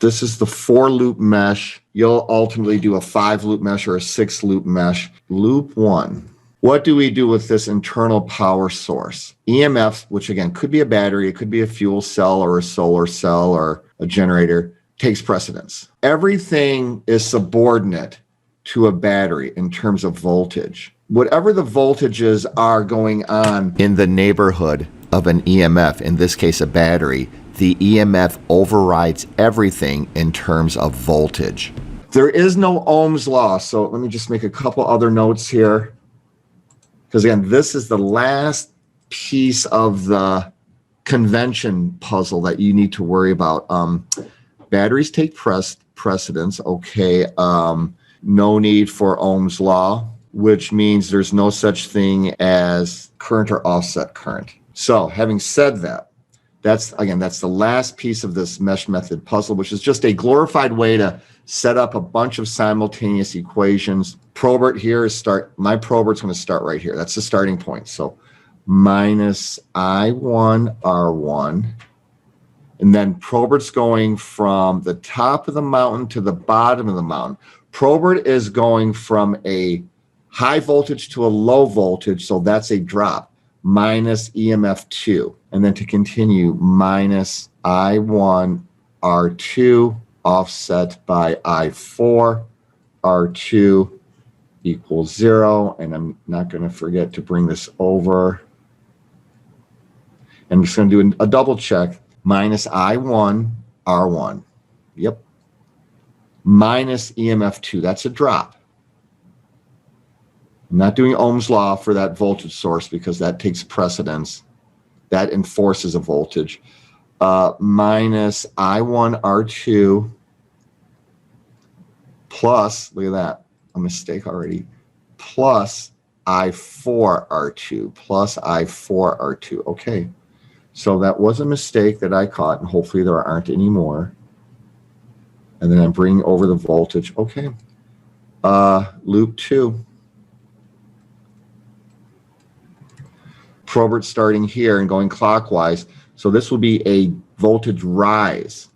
This is the 4-loop mesh. You'll ultimately do a 5-loop mesh or a 6-loop mesh. Loop 1. What do we do with this internal power source? EMF, which again could be a battery, it could be a fuel cell or a solar cell or a generator, takes precedence. Everything is subordinate to a battery in terms of voltage. Whatever the voltages are going on in the neighborhood of an EMF, in this case a battery, the EMF overrides everything in terms of voltage. There is no Ohm's law, so let me just make a couple other notes here. Because again, this is the last piece of the convention puzzle that you need to worry about. Batteries take precedence, okay. No need for Ohm's law, which means there's no such thing as current or offset current. So having said that, that's the last piece of this mesh method puzzle, which is just a glorified way to set up a bunch of simultaneous equations. Probert here is my Probert's going to start right here. That's the starting point. So minus I1 R1. And then Probert's going from the top of the mountain to the bottom of the mountain. Probert is going from a high voltage to a low voltage, so that's a drop, minus EMF 2. And then to continue, minus I1 R2 offset by I4 R2 equals 0. And I'm not going to forget to bring this over. And I'm just going to do a double check. Minus I1 R1. Yep. Minus EMF 2. That's a drop. I'm not doing Ohm's law for that voltage source because that takes precedence. That enforces a voltage. Minus I1 R2 plus, look at that, a mistake already, plus I4 R2, plus I4 R2. Okay, so that was a mistake that I caught, and hopefully there aren't any more. And then I'm bringing over the voltage. Okay, loop 2. Probert starting here and going clockwise. So this will be a voltage rise.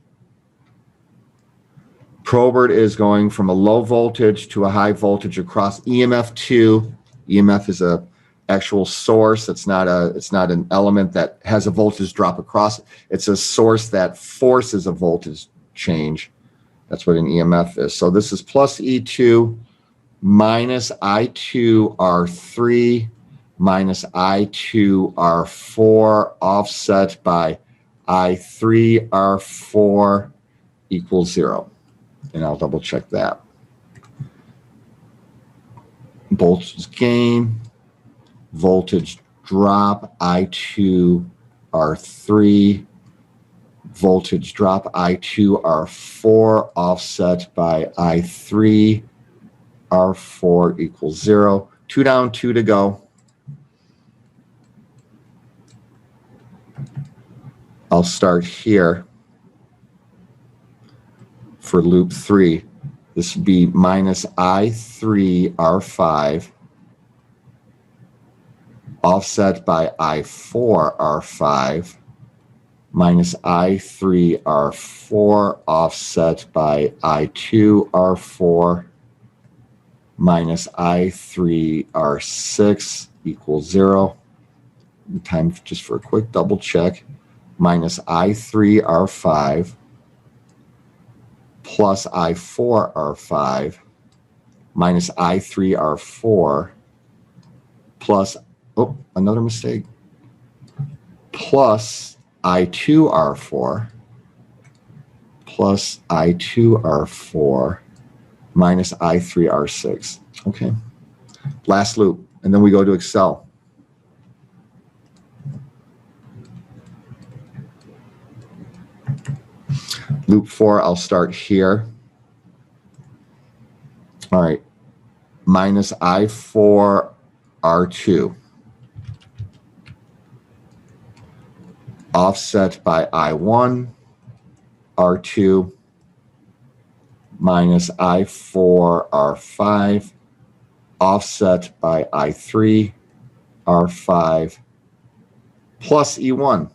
Probert is going from a low voltage to a high voltage across EMF 2. EMF is a actual source. It's not an element that has a voltage drop across it. It's a source that forces a voltage change. That's what an EMF is. So this is plus E2 minus I2 R3 minus I2 R4 offset by I3 R4 equals 0. And I'll double check that. Voltage gain, voltage drop, I2 R3, voltage drop, I2 R4 offset by I3 R4 equals 0. 2 down, 2 to go. I'll start here for loop 3. This would be minus I3 R5 offset by I4 R5 minus I3 R4 offset by I2 R4 minus I3 R6 equals 0. Time just for a quick double check. Minus I3 R5 plus I4 R5 minus I3 R4 plus, oh, another mistake, plus I2 R4 plus I2 R4 minus I3 R6. Okay, last loop, and then we go to Excel. Loop 4, I'll start here. All right, minus I4 R2 offset by I1 R2 minus I4 R5 offset by I3 R5 plus E1.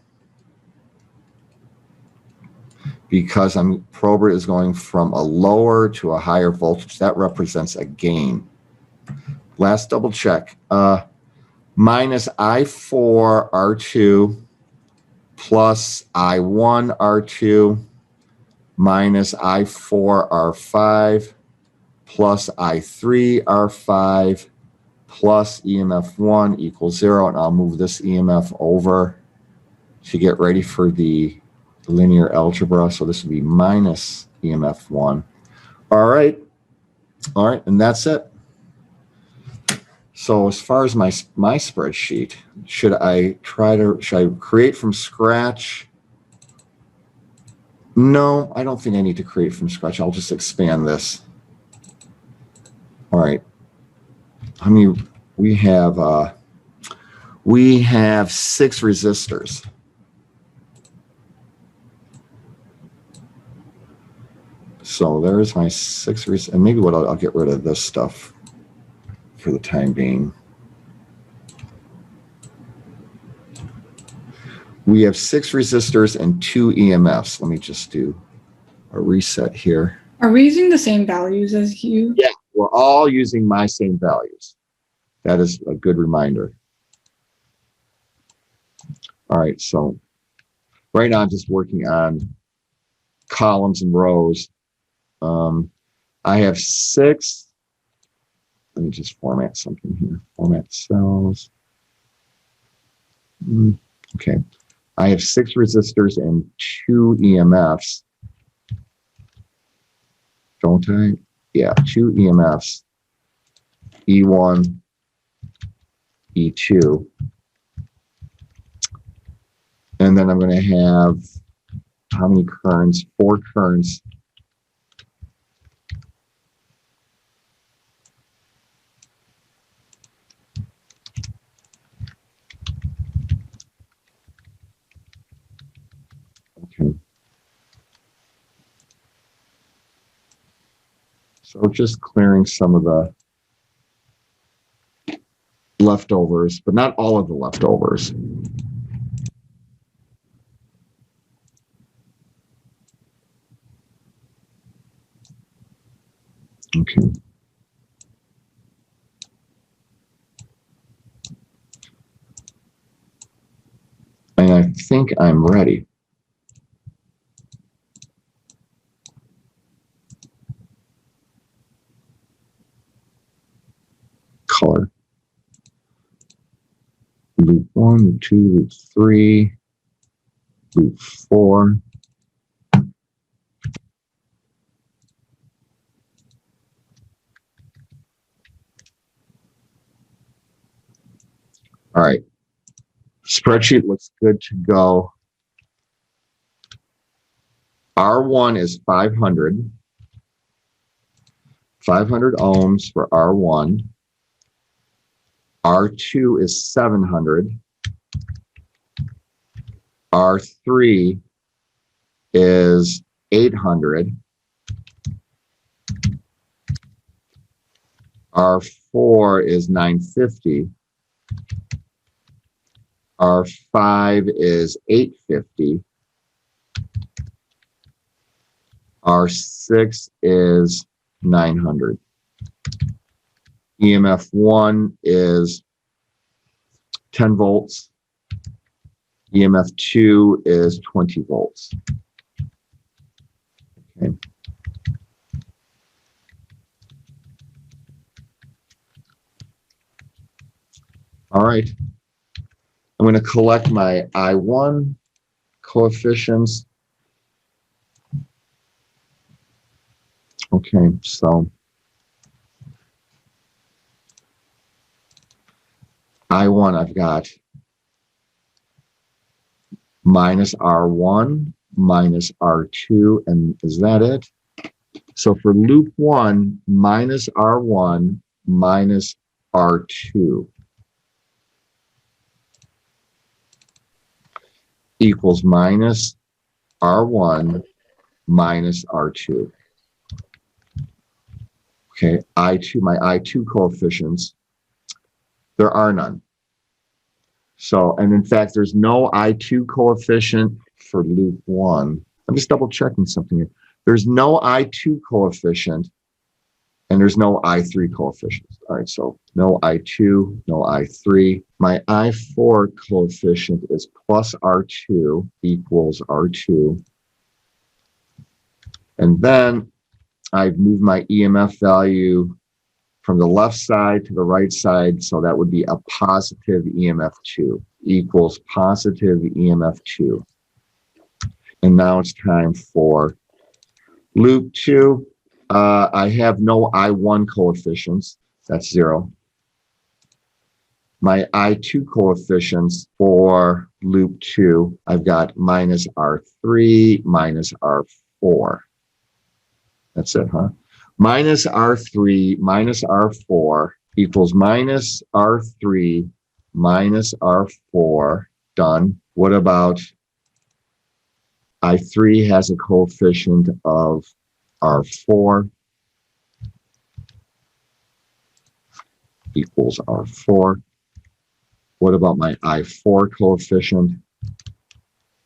because prober is going from a lower to a higher voltage. That represents a gain. Last double check. Minus I4 R2 plus I1 R2 minus I4 R5 plus I3 R5 plus EMF1 equals 0. And I'll move this EMF over to get ready for the linear algebra. So this would be minus EMF1. All right. And that's it. So as far as my spreadsheet, should I create from scratch? No, I don't think I need to create from scratch. I'll just expand this. All right. How many we have 6 resistors. So there's my 6 resistors. And maybe I'll get rid of this stuff for the time being. We have 6 resistors and 2 EMFs. Let me just do a reset here. Are we using the same values as you? Yeah, we're all using my same values. That is a good reminder. All right, so right now I'm just working on columns and rows. I have 6. Let me just format something here. Format cells. Okay. I have 6 resistors and 2 EMFs. Don't I? Yeah, 2 EMFs. E1, E2. And then I'm going to have how many currents? 4 currents. Okay. So just clearing some of the leftovers, but not all of the leftovers. Okay. And I think I'm ready. Color. Loop 1, loop 2, loop 3, loop 4. All right. Spreadsheet looks good to go. R1 is 500. 500 ohms for R1. R2 is 700. R3 is 800. R4 is 950. R5 is 850. R6 is 900. EMF1 is 10 volts. EMF2 is 20 volts. Okay. All right. I'm going to collect my I1 coefficients. Okay, so I1, I've got minus R1, minus R2, and is that it? So for loop 1, minus R1, minus R2 equals minus R1 minus R2. Okay, I2, my I2 coefficients, there are none. So, and in fact, there's no I2 coefficient for loop 1. I'm just double checking something here. There's no I2 coefficient and there's no I3 coefficients. All right, so no I2, no I3. My I4 coefficient is plus R2 equals R2. And then I've moved my EMF value from the left side to the right side, so that would be a positive EMF2 equals positive EMF2. And now it's time for loop 2. I have no I1 coefficients. That's 0. My I2 coefficients for loop 2, I've got minus R3, minus R4. That's it, huh? Minus R3 minus R4 equals minus R3 minus R4. Done. What about I3 has a coefficient of R4 equals R4. What about my I4 coefficient?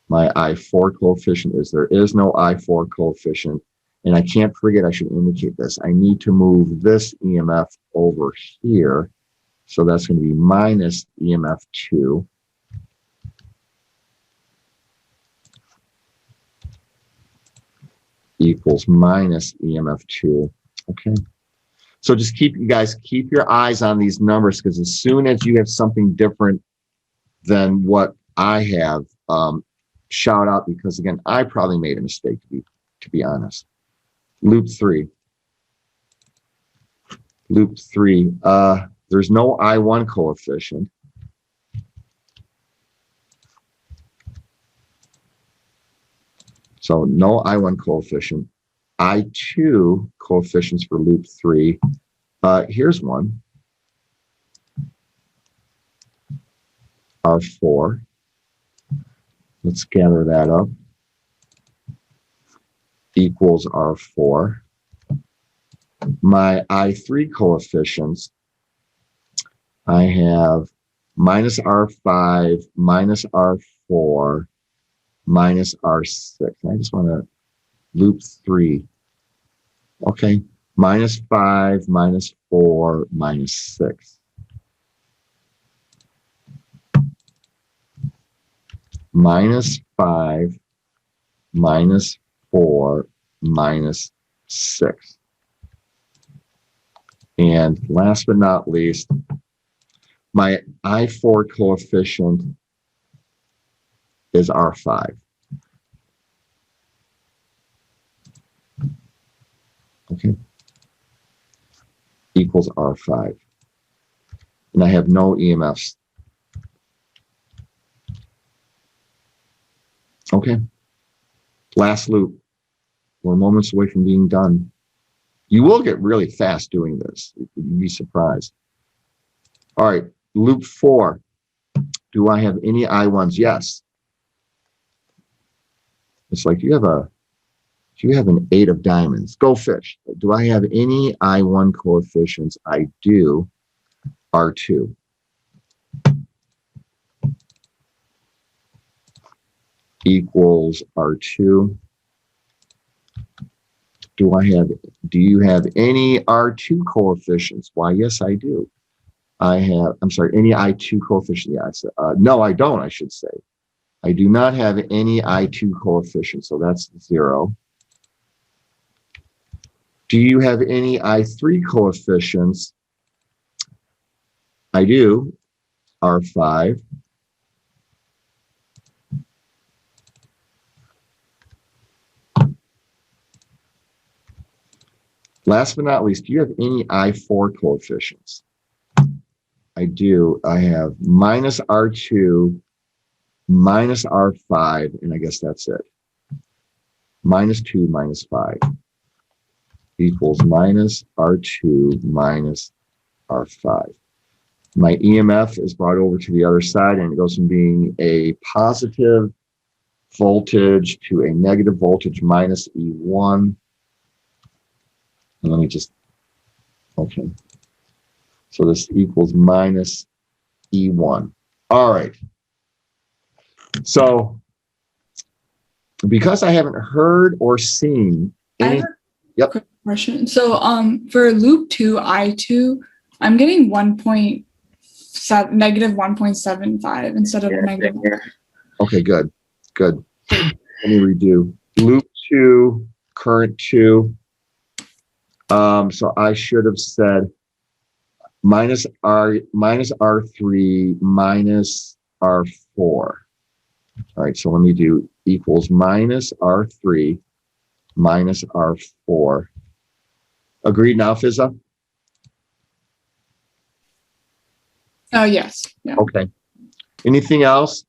My I4 coefficient is there is no I4 coefficient. And I can't forget, I should indicate this. I need to move this EMF over here. So that's going to be minus EMF 2. Equals minus EMF 2. Okay. So just keep your eyes on these numbers, because as soon as you have something different than what I have, shout out, because again, I probably made a mistake, to be honest. Loop 3. Loop 3. There's no I1 coefficient. So no I1 coefficient. I2 coefficients for loop 3. Here's one. R4. Let's gather that up. Equals R4. My I3 coefficients, I have minus R5, minus R4, minus R6. I just want to loop 3. Okay, minus 5, minus 4, minus 6. Minus 5, minus 4, minus 6. And last but not least, my I4 coefficient is R5. Okay. Equals R5. And I have no EMFs. Okay. Last loop. We're moments away from being done. You will get really fast doing this. You'd be surprised. All right, loop 4. Do I have any I1s? Yes. It's like you have an 8 of diamonds. Go fish. Do I have any I1 coefficients? I do. R2. Equals R2. Do you have any R2 coefficients? Why, yes, I do. Any I2 coefficient? Yes. No, I don't, I should say. I do not have any I2 coefficients, so that's 0. Do you have any I3 coefficients? I do. R5. Last but not least, do you have any I4 coefficients? I do. I have minus R2, minus R5, and I guess that's it. Minus 2 minus 5 equals minus R2 minus R5. My EMF is brought over to the other side, and it goes from being a positive voltage to a negative voltage minus E1. And let me just, okay. So this equals minus E1. All right. So because I haven't heard or seen I any. have a Yep. quick question. So for loop 2, I2, I'm getting negative 1.75 instead of negative. Okay, good. Good. Let me redo. Loop 2, current 2. So I should have said minus R3 minus R4. All right, so let me do equals minus R3 minus R4. Agreed now, Fizza? Yes. Yeah. Okay. Anything else?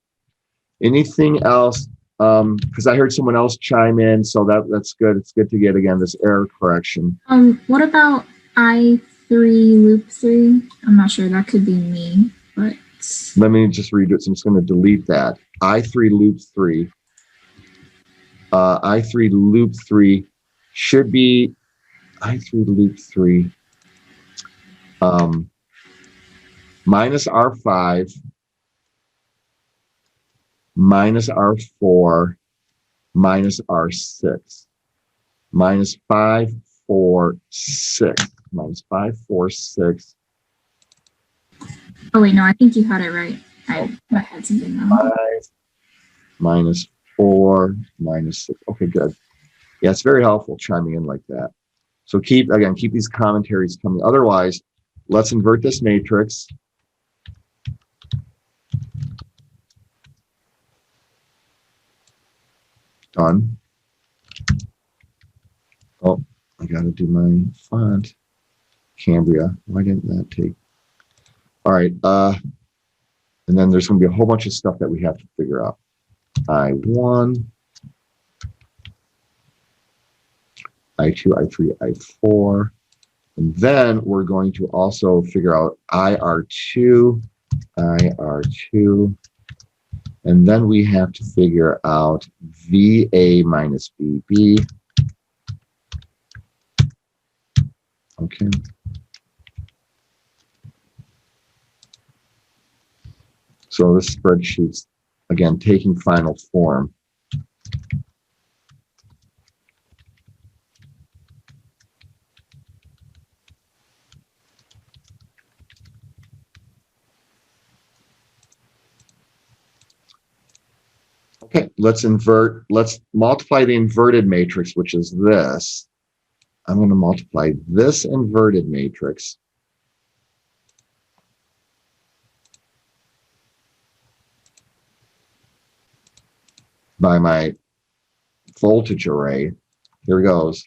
Anything else? Because I heard someone else chime in, so that's good. It's good to get again this error correction. What about I3 loop 3? I'm not sure. That could be me, but Let me just redo it. So I'm just going to delete that. I3 loop 3. I3 loop 3 should be I3 loop 3 minus R5 minus R4 minus R6 minus 5, 4, 6 minus 5, 4, 6. oh wait, no, I think you had it right. I had something wrong. 5 minus 4 minus 6. Okay, good. Yeah, it's very helpful chiming in like that. So keep these commentaries coming. Otherwise, let's invert this matrix. Done. Oh, I got to do my font. Cambria. Why didn't that take? All right. And then there's going to be a whole bunch of stuff that we have to figure out. I1, I2, I3, I4. And then we're going to also figure out IR2, IR2. And then we have to figure out VA minus VB. Okay. So this spreadsheet's, again, taking final form. Okay, let's multiply the inverted matrix, which is this. I'm going to multiply this inverted matrix by my voltage array. Here goes.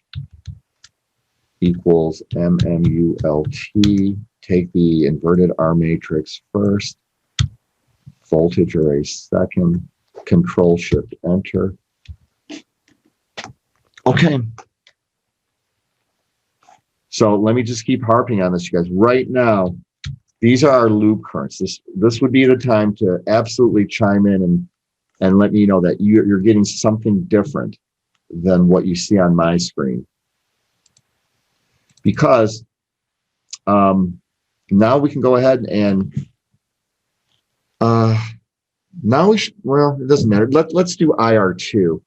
Equals MMULT. Take the inverted R matrix first. Voltage array second. Control Shift Enter. Okay. So let me just keep harping on this, you guys. Right now, these are our loop currents. This would be the time to absolutely chime in and let me know that you're getting something different than what you see on my screen. Because now we can go ahead and now we should, well, it doesn't matter. Let's do IR2.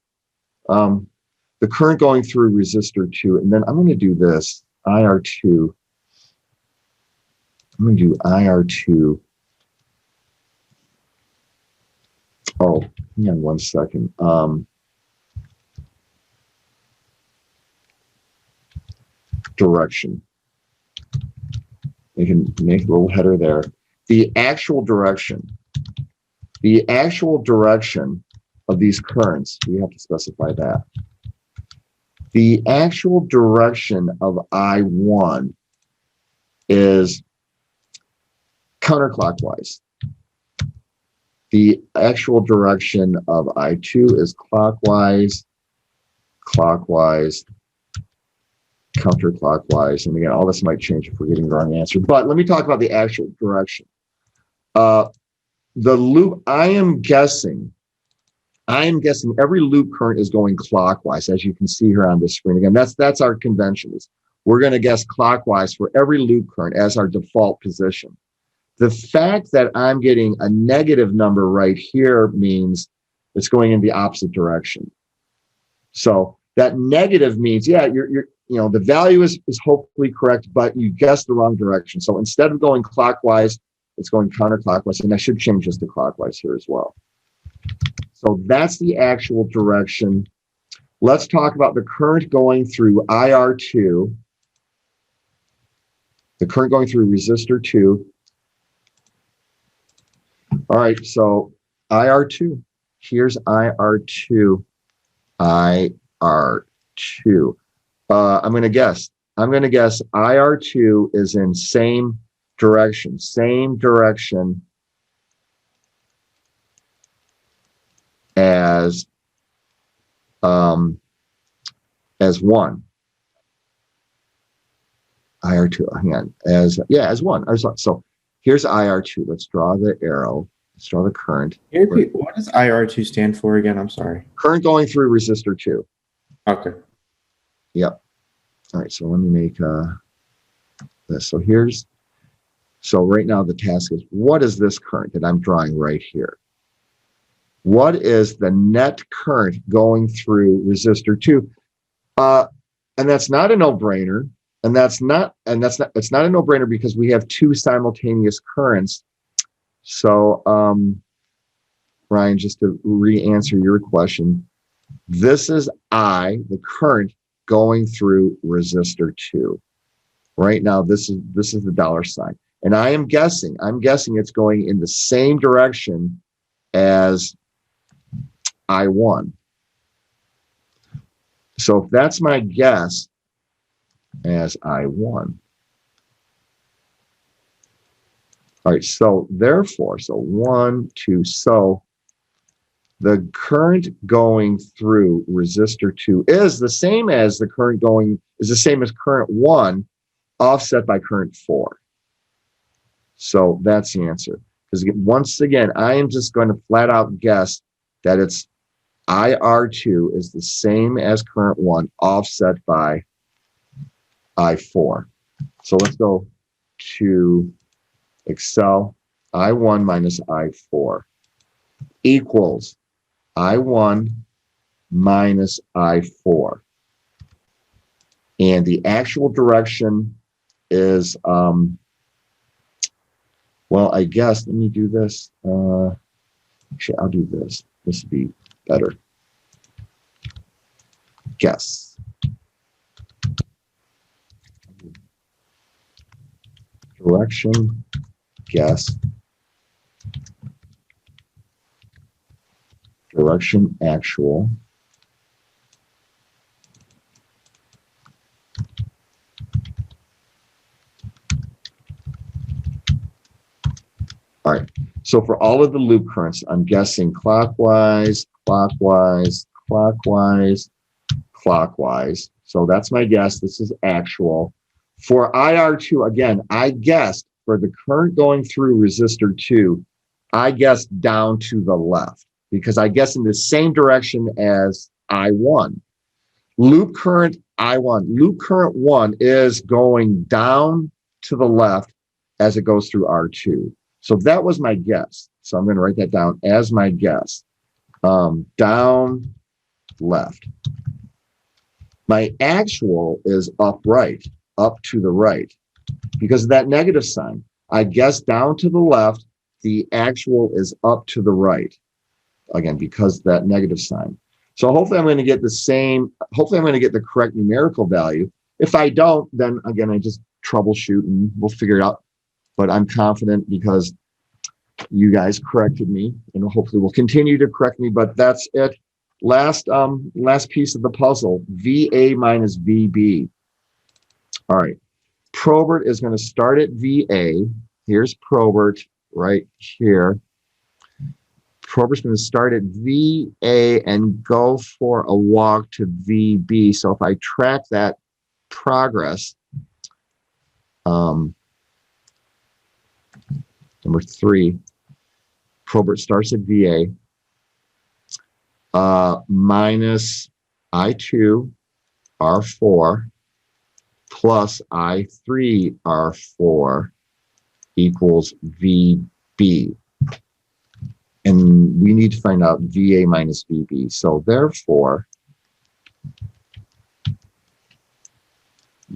The current going through resistor 2, and then I'm going to do this, IR2. I'm going to do IR2. Oh, hang on one second. Direction. You can make a little header there. The actual direction of these currents, we have to specify that. The actual direction of I1 is counterclockwise. The actual direction of I2 is clockwise, clockwise, counterclockwise. And again, all this might change if we're getting the wrong answer. But let me talk about the actual direction. The loop, I am guessing every loop current is going clockwise, as you can see here on the screen. Again, that's our convention. We're going to guess clockwise for every loop current as our default position. The fact that I'm getting a negative number right here means it's going in the opposite direction. So that negative means, yeah, the value is hopefully correct, but you guessed the wrong direction. So instead of going clockwise, it's going counterclockwise, and I should change this to clockwise here as well. So that's the actual direction. Let's talk about the current going through IR2, the current going through resistor 2. All right, so IR2, here's IR2, IR2. I'm going to guess IR2 is in same direction as 1. IR2, hang on, as 1. So here's IR2. Let's draw the arrow. Let's draw the current. What does IR2 stand for again? I'm sorry. Current going through resistor 2. Okay. Yep. All right, so let me make this. So right now the task is, what is this current that I'm drawing right here? What is the net current going through resistor 2? And that's not a no-brainer. It's not a no-brainer because we have 2 simultaneous currents. So, Ryan, just to re-answer your question, this is the current going through resistor 2. Right now, this is the dollar sign. And I'm guessing it's going in the same direction as I1. So if that's my guess, as I1. All right, so therefore, 1, 2, so the current going through resistor 2 is the same as current 1 offset by current 4. So that's the answer. Because once again, I am just going to flat out guess that it's IR2 is the same as current 1 offset by I4. So let's go to Excel. I1 minus I4 equals I1 minus I4. And the actual direction is, well, I guess, let me do this. Actually, I'll do this. This would be better. Guess. Direction, guess. Direction, actual. All right, so for all of the loop currents, I'm guessing clockwise, clockwise, clockwise, clockwise. So that's my guess. This is actual. For IR2, again, I guessed for the current going through resistor 2, I guessed down to the left because I guess in the same direction as I1. Loop current I1, loop current 1 is going down to the left as it goes through R2. So that was my guess. So I'm going to write that down as my guess. Down, left. My actual is upright, up to the right, because of that negative sign. I guess down to the left, the actual is up to the right. Again, because of that negative sign. So hopefully I'm going to get hopefully I'm going to get the correct numerical value. If I don't, then again, I just troubleshoot and we'll figure it out. But I'm confident because you guys corrected me and hopefully will continue to correct me, but that's it. Last piece of the puzzle, VA minus VB. All right, Probert is going to start at VA. Here's Probert right here. Probert's going to start at VA and go for a walk to VB. So if I track that progress, number 3, Probert starts at VA, minus I2 R4 plus I3 R4 equals VB. And we need to find out VA minus VB. So therefore,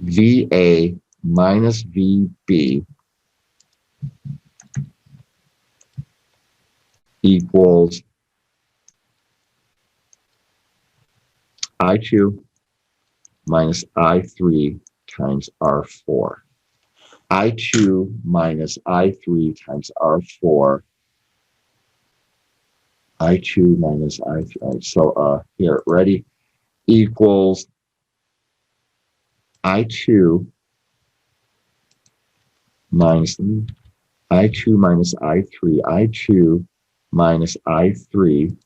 VA minus VB equals I2 minus I3 times R4. I2 minus I3 times R4. I2 minus I3. All right, so here, ready? Equals I2 minus I2 minus I3. I2 minus I3.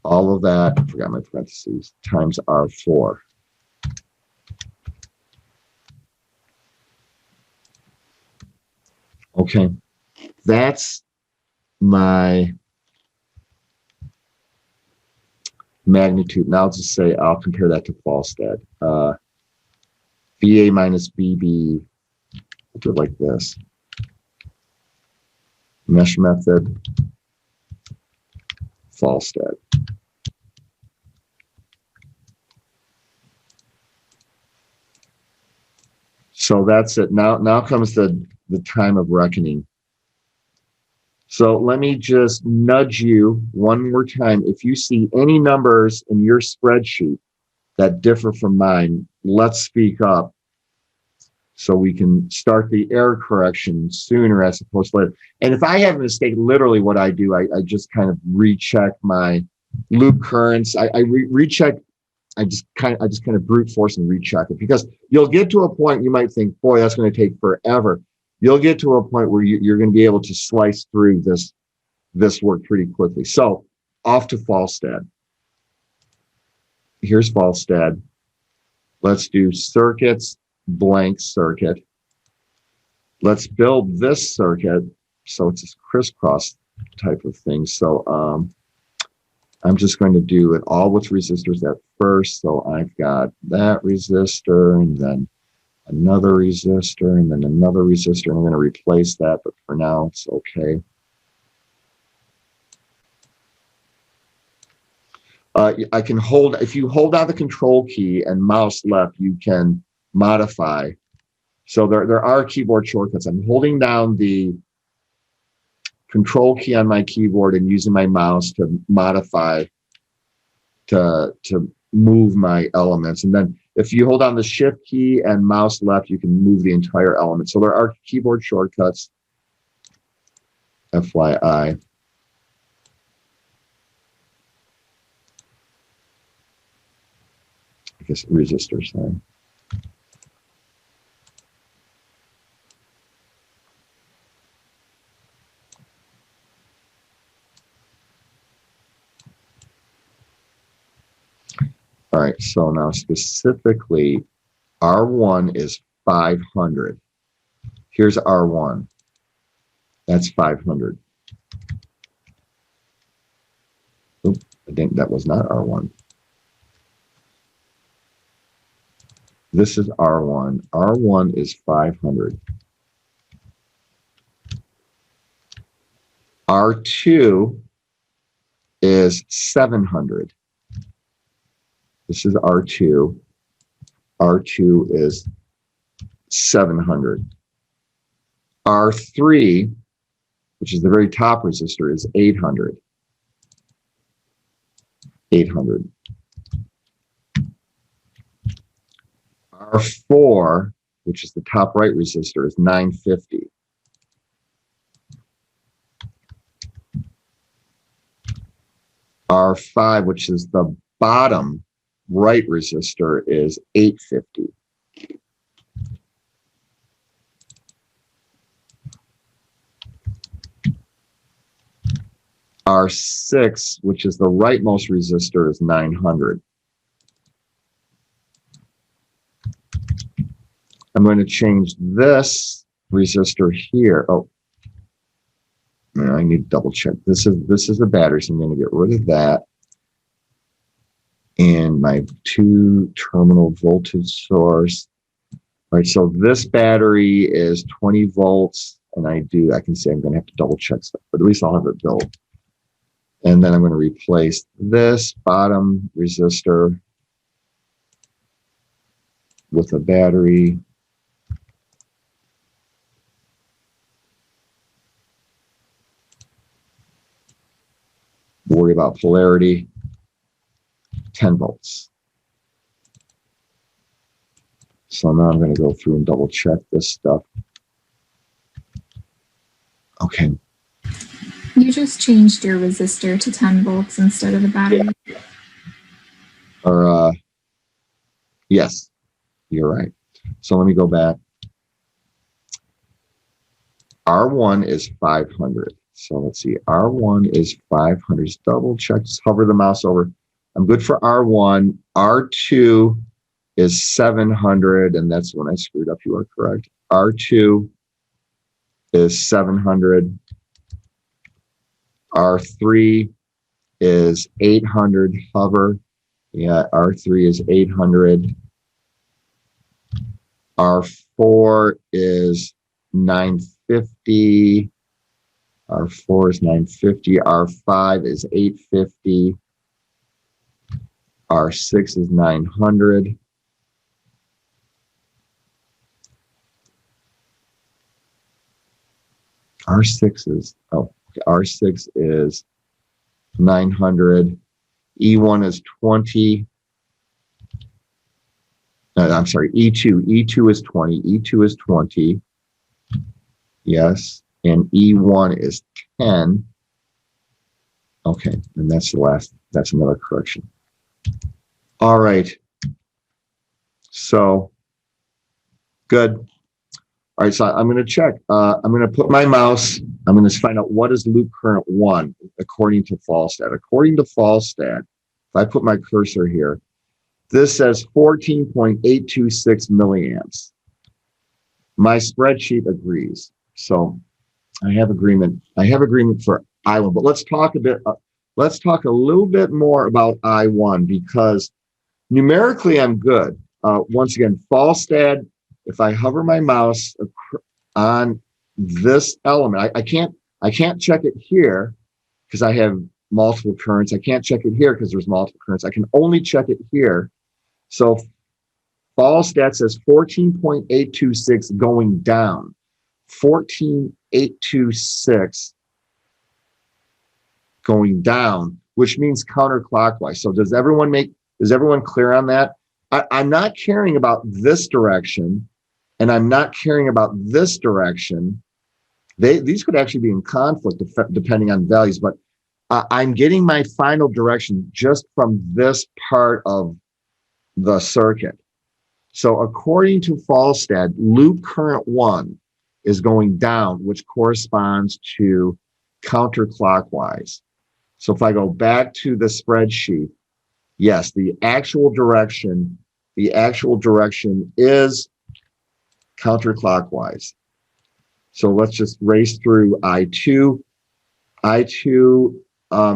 All of that, I forgot my parentheses, times R4. Okay, that's my magnitude. Now I'll just say I'll compare that to Falstad. VA minus BB, I'll do it like this. Mesh method, Falstad. So that's it. Now comes the time of reckoning. So let me just nudge you one more time. If you see any numbers in your spreadsheet that differ from mine, let's speak up so we can start the error correction sooner as opposed to later. And if I have a mistake, literally what I do, I just kind of recheck my loop currents. I recheck. I just kind of brute force and recheck it, because you'll get to a point you might think, boy, that's going to take forever. You'll get to a point where you're going to be able to slice through this work pretty quickly. So off to Falstad. Here's Falstad. Let's do circuits, blank circuit. Let's build this circuit. So it's a crisscross type of thing. So I'm just going to do it all with resistors at first. So I've got that resistor, and then another resistor, and then another resistor. I'm going to replace that, but for now it's okay. I can hold, if you hold down the control key and mouse left, you can modify. So there are keyboard shortcuts. I'm holding down the control key on my keyboard and using my mouse to modify, to move my elements. And then if you hold down the shift key and mouse left, you can move the entire element. So there are keyboard shortcuts, FYI. I guess resistors then. All right, so now specifically, R1 is 500. Here's R1. That's 500. Oop, I think that was not R1. This is R1. R1 is 500. R2 is 700. This is R2. R2 is 700. R3, which is the very top resistor, is 800. 800. R4, which is the top right resistor, is 950. R5, which is the bottom right resistor, is 850. R6, which is the rightmost resistor, is 900. I'm going to change this resistor here. Oh, no, I need to double check. This is the battery, so I'm going to get rid of that. And my 2-terminal voltage source. All right, so this battery is 20 volts, and I can say I'm going to have to double check stuff, but at least I'll have it built. And then I'm going to replace this bottom resistor with a battery. Worry about polarity. 10 volts. So now I'm going to go through and double check this stuff. Okay. You just changed your resistor to 10 volts instead of the battery. Yeah. Or, yes, you're right. So let me go back. R1 is 500. So let's see. R1 is 500. Just double check. Just hover the mouse over. I'm good for R1. R2 is 700. And that's when I screwed up. You are correct. R2 is 700. R3 is 800. Hover. Yeah, R3 is 800. R4 is 950. R4 is 950. R5 is 850. R6 is 900. R6 is 900. E1 is 20. I'm sorry, E2. E2 is 20. E2 is 20. Yes. And E1 is 10. Okay. And that's the last. That's another correction. All right. So good. All right. So I'm going to check. I'm going to put my mouse. I'm going to find out what is loop current 1 according to Fallstat. According to Fallstat, if I put my cursor here, this says 14.826 milliamps. My spreadsheet agrees. So I have agreement. I have agreement for I1, but let's talk a bit. Let's talk a little bit more about I1 because numerically I'm good. Once again, Fallstat. If I hover my mouse on this element, I can't check it here because I have multiple currents. I can't check it here because there's multiple currents. I can only check it here. So Fallstat says 14.826 going down. 14.826 going down, which means counterclockwise. So is everyone clear on that? I'm not caring about this direction, and I'm not caring about this direction. These could actually be in conflict depending on values, but I'm getting my final direction just from this part of the circuit. So according to Fallstat, loop current 1 is going down, which corresponds to counterclockwise. So if I go back to the spreadsheet, yes, the actual direction is counterclockwise. So let's just race through I2. I2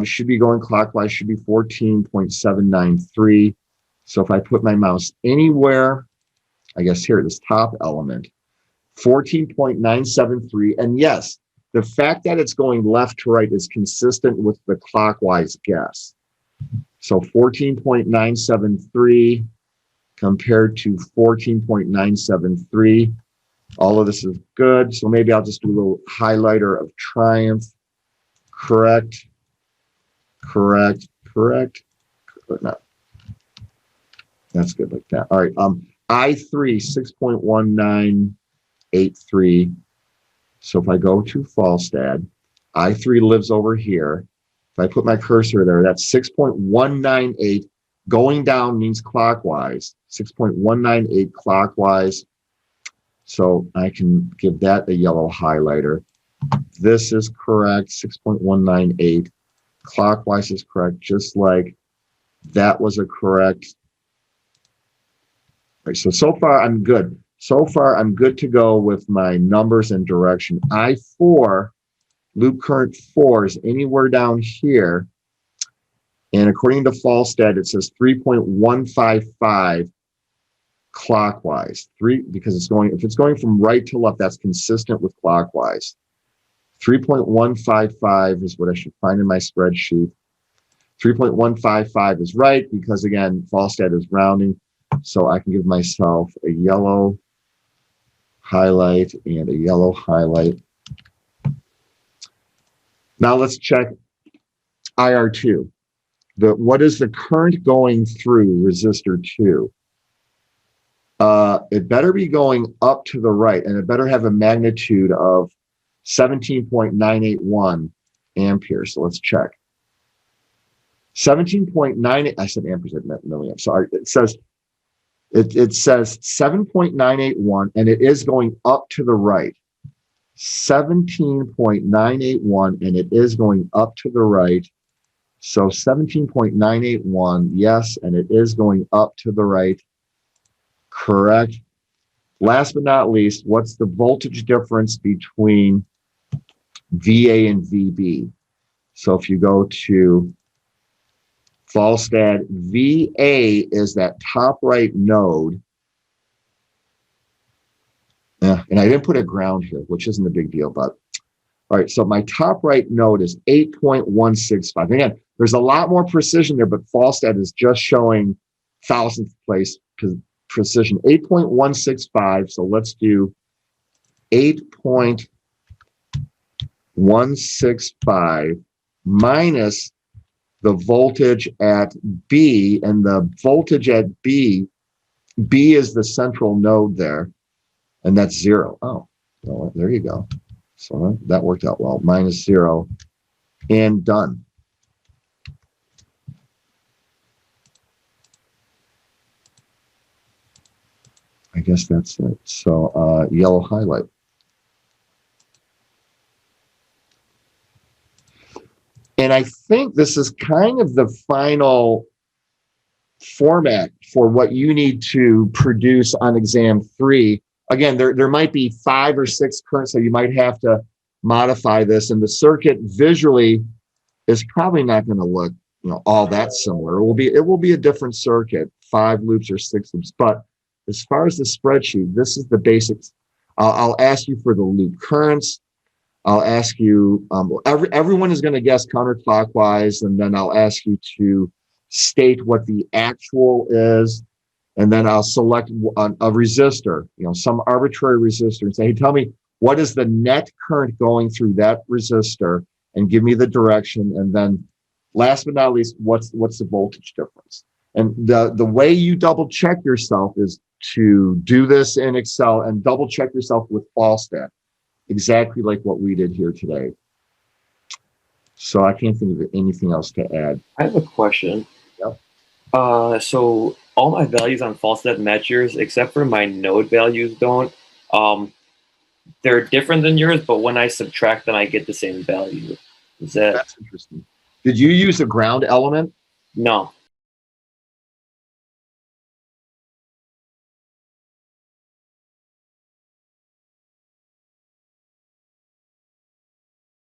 should be going clockwise, should be 14.793. So if I put my mouse anywhere, I guess here, this top element, 14.973. And yes, the fact that it's going left to right is consistent with the clockwise guess. So 14.973 compared to 14.973. All of this is good. So maybe I'll just do a little highlighter of triumph. Correct. No. That's good like that. All right. I3, 6.1983. So if I go to Fallstat, I3 lives over here. If I put my cursor there, that's 6.198. Going down means clockwise. 6.198 clockwise. So I can give that a yellow highlighter. This is correct. 6.198. Clockwise is correct, just like that was a correct. Right, so far I'm good. So far I'm good to go with my numbers and direction. I4, loop current 4 is anywhere down here. And according to Fallstat, it says 3.155 clockwise. Because if it's going from right to left, that's consistent with clockwise. 3.155 is what I should find in my spreadsheet. 3.155 is right because, again, Fallstat is rounding. So I can give myself a yellow highlight and a yellow highlight. Now let's check IR2. What is the current going through resistor 2? It better be going up to the right, and it better have a magnitude of 17.981 amperes. So let's check. 17.98, I said amperes, I meant milliamps. Sorry, it says 7.981, and it is going up to the right. 17.981, and it is going up to the right. So 17.981, yes, and it is going up to the right. Correct. Last but not least, what's the voltage difference between VA and VB? So if you go to Falstad, VA is that top right node. Yeah, and I didn't put a ground here, which isn't a big deal, but all right, so my top right node is 8.165. Again, there's a lot more precision there, but Falstad is just showing thousandth place precision. 8.165, so let's do 8.165 minus the voltage at B, and the voltage at B is the central node there, and that's 0. Oh, well, there you go. So that worked out well. Minus 0, and done. I guess that's it. So yellow highlight. And I think this is kind of the final format for what you need to produce on exam 3. Again, there might be 5 or 6 currents, so you might have to modify this. And the circuit visually is probably not going to look, all that similar. It will be a different circuit, 5 loops or 6 loops. But as far as the spreadsheet, this is the basics. I'll ask you for the loop currents. I'll ask you, everyone is going to guess counterclockwise, and then I'll ask you to state what the actual is, and then I'll select a resistor, some arbitrary resistor, and say, hey, tell me what is the net current going through that resistor, and give me the direction, and then last but not least, what's the voltage difference? And the way you double check yourself is to do this in Excel and double check yourself with Falstad, exactly like what we did here today. So I can't think of anything else to add. I have a question. Yep. So all my values on Falstad match yours, except for my node values don't. They're different than yours, but when I subtract them, I get the same value. That's interesting. Did you use a ground element? No.